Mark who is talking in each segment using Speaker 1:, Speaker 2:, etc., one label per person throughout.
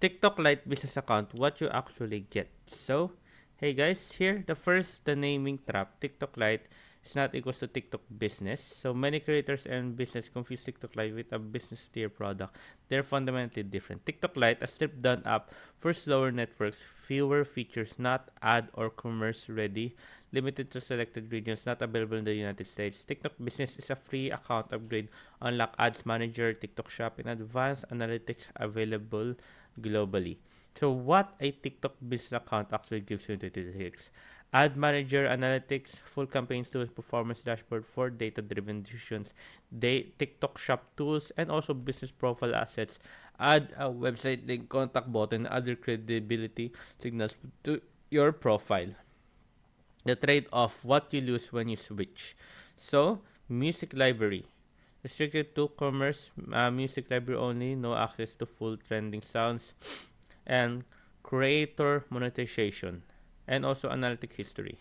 Speaker 1: TikTok Lite business account, what you actually get. So, hey guys, here the naming trap. TikTok Lite is not equals to TikTok business. So many creators and business confuse TikTok Lite with a business tier product. They're fundamentally different. TikTok Lite, a stripped down app for slower networks, fewer features, not ad or commerce ready, limited to selected regions, not available in the United States. TikTok Business is a free account upgrade. Unlock Ads Manager, TikTok Shop, and advanced analytics available globally. So what a TikTok business account actually gives you in 2026. Ad Manager Analytics, full campaigns tools, performance dashboard for data-driven decisions, TikTok Shop tools, and also business profile assets. Add a website link, contact button, and other credibility signals to your profile. The trade-off, what you lose when you switch. So, music library. Restricted to commerce, music library only, no access to full trending sounds, and creator monetization, and also analytic history.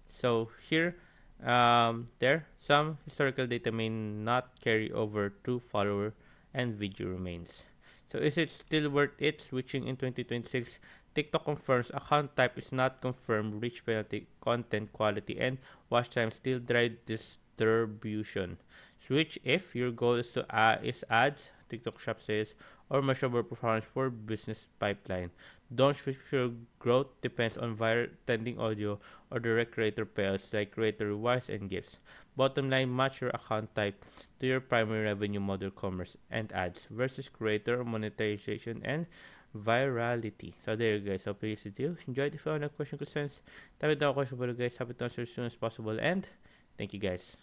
Speaker 1: So here, there some historical data may not carry over to follower and video remains. So is it still worth it switching in 2026? TikTok confirms account type is not confirmed, reach penalty, content quality, and watch time still drive distribution. Switch if your goal is to is ads, TikTok Shop sales, or measurable performance for business pipeline. Don't switch if your growth depends on viral trending audio or direct creator payouts like creator rewards and gifts. Bottom line, match your account type to your primary revenue model, commerce and ads versus creator monetization and virality. So there you guys. Hope you guys enjoyed. If you have any question, concerns, type it down question below guys. Happy to answer as soon as possible, and thank you guys.